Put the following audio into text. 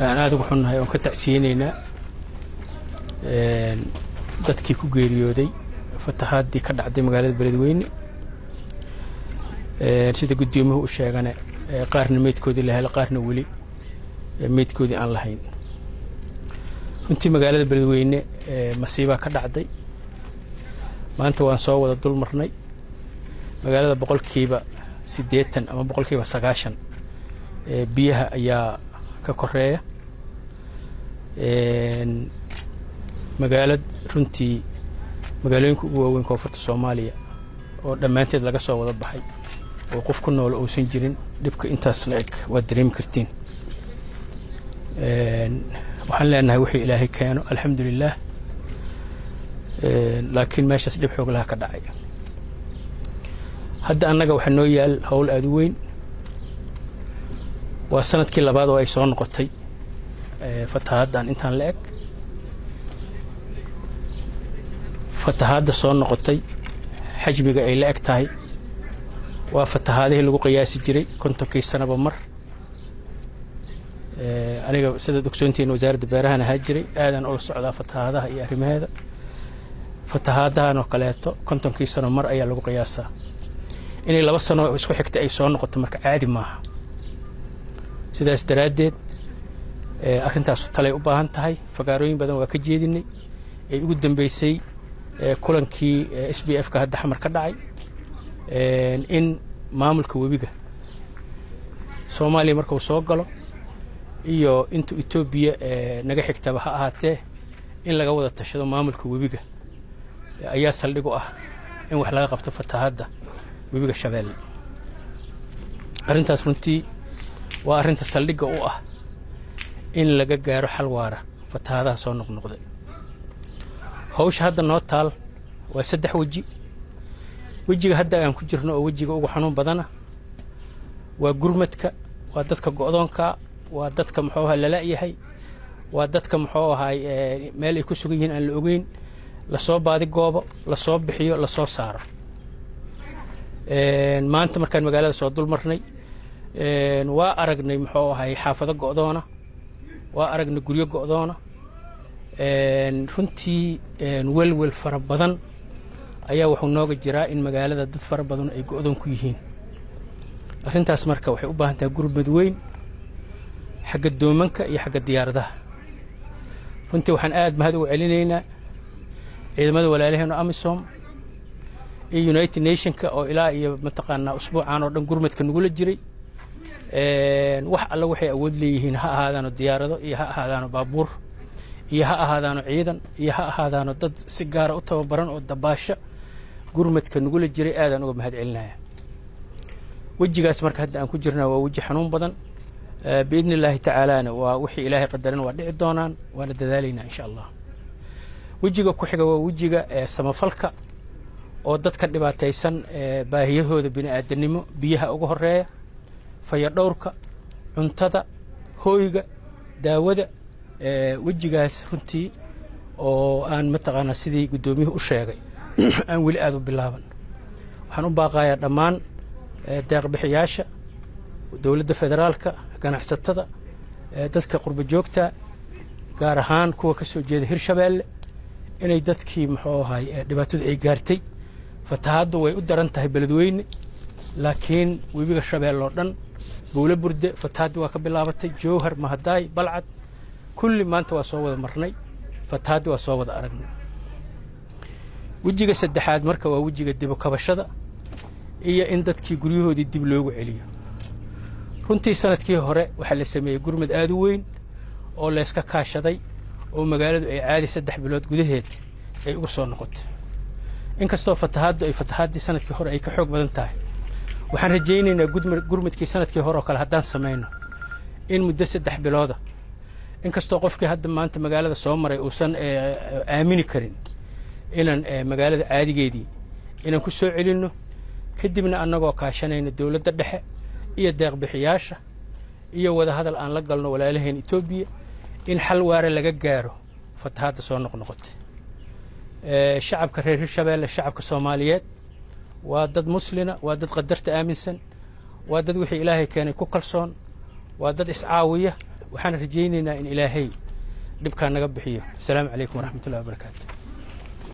أنا أدعو حنا يوم كتعسينينا dadkii ku geeriyooday fatahaadii ka dhacday magaalada Beledweyne sida gudoomiyaha uu sheegana qaarna meedkoodii la helay qaarna wali meedkoodii aan lahayn intii magaalada Beledweyne masiiba ka dhacday maanta waan soo wada dul marnay magaalada boqolkiiba 80 ama boqolkiiba 90 biyaha ayaa ka koreeya magaalada runtii magaalooyinka ugu waaweyn koonfurta Soomaaliya oo dhamaanteed laga soo wada baxay oo qof ku nool oo san jirin dibka intaas la eg waa dareemi kartiin waxaan leenahay wixii Ilaahay keeno alxamdulillah laakiin meeshaas dib xoog laha ka dhacay hadda annaga waxa noo yaal hawl aad u weyn waa sanadkii labaad oo ay soo noqotay fatahaaddan intaan la eg fatahaadda soo noqotay xajmiga ay la eg tahay waa fatahaadihii lagu qiyaasi jiray 50 sanaba mar aniga sida dugsoontiina wasaaradda beeraha ahaa jiray aadan ula socdaa fatahaadaha iyo arrimaheeda fatahaadahan oo kaleeto 50 sano mar ayaa lagu qiyaasaa inay 2 sano isku xigtay ay soo noqoto marka caadi maaha sidaas daraadeed arrintaas talay u baahan tahay fagaarooyin badan waa ka jeedinay ay ugu dambeysay kulankii SPF ka hadda xamar ka dhacay in maamulka webiga Soomaaliya marka uu soo galo iyo inta Itoobiya naga xigtaba ha ahaatee in laga wada tashado maamulka webiga ayaa saldhig u ah in wax laga qabto fatahaadda webiga Shabeelle arrintaas runtii waa arrinta saldhigga u ah in laga gaaro xal waara fatahaadaha soo noqnoqday hawsha hadda noo taal waa 3 waji wajiga hadda aan ku jirno oo wajiga ugu xanuun badana waa gurmadka waa dadka go'doonka waa dadka muxuu ahaa la yahay waa dadka muxuu ahaa meel ay ku sugan yihiin aan la ogeyn la soo baadi goobo la soo bixiyo la soo saaro maanta markaan magaalada soo dul marnay waa aragnay muxuu ahaa xaafado go'doona waa aragnay guryo go'doona runtii welwel fara badan ayaa wuxuu nooga jiraa in magaalada dad fara badan ay go'doon ku yihiin arrintaas marka waxay u baahan tahay gurmad weyn xagga doomanka iyo xagga diyaaradaha runtii waxaan aad mahad ugu celinaynaa ciidamada walaalaheena AMISOM iyo United Nationska oo ilaa iyo mataqaanaa usbuucan oo dhan gurmadka nagula jiray wax alla waxay awood leeyihiin ha ahaadaan diyaarado iyo ha ahaadaan baabuur iyo ha ahaadaan ciidan iyo ha ahaadaan dad si gaar ah u tababaran oo dabaasha gurmadka nagula jiray aadan uga mahad celinaya wajigaas marka hadda aan ku jirnaa waa waji xanuun badan باذن الله تعالى ووحي إلهي قدرنا ودعي دونان وانا دذالينا إن شاء الله وجيغا كوحيغا ووجيغا سمافلكا oo dadka dhibaataysan baahiyahooda bini'aadanimo biyaha ugu horeeya fayadhowrka cuntada hooyga daawada wajigaas runtii oo aan mataqaana sidii gudoomiyuhu u sheegay aan wali aad u bilaaban waxaan u baaqayaa dhammaan deeq bixiyaasha dawladda federaalka ganacsatada dadka qurba joogta gaar ahaan kuwa ka soo jeeda Hirshabeelle inay dadkii muxuu ahay dhibaatada ay gaartay fatahaaddu way u daran tahay Beledweyne laakiin webiga Shabeelle oo dhan buula burde fatahaaddu waa ka bilaabatay Jowhar Mahadaay Balcad kulli maanta waa soo wada marnay fatahaaddu waa soo wada aragnay wajiga saddexaad marka waa wajiga dib u kabashada iyo in dadkii guryahoodii dib loogu celiyo runtii sanadkii hore waxa la sameeyay gurmad aad u weyn oo la iska kaashaday oo magaaladu ay caadi 3 bilood gudaheed ay ugu soo noqotay inkastoo fatahaaddu ay fatahaadii sanadkii hore ay ka xoog badan tahay waxaan rajaynaynaa gurmadkii sanadkii hore oo kale haddaan sameeyno in muddo 3 bilooda inkastoo qofkii hadda maanta magaalada soo maray uusan aamini karin inaan magaalada caadigeedii inaan ku soo celinno kadibna annagoo kaashanayna dawladda dhexe iyo deeq bixiyaasha iyo wada hadal aan la galno walaalaheen Itoobiya in xal waara laga gaaro fatahaadda soo noqnoqotay shacabka reer Hirshabeelle shacabka Soomaaliyeed waa dad muslina waa dad qadarta aaminsan waa dad wixii Ilaahay keenay ku kalsoon waa dad iscaawiya waxaan rajaynaynaa in ilaahay dhibkaa naga bixiyo. Assalaamu calaykum waraxmatullahi wabarakaatu.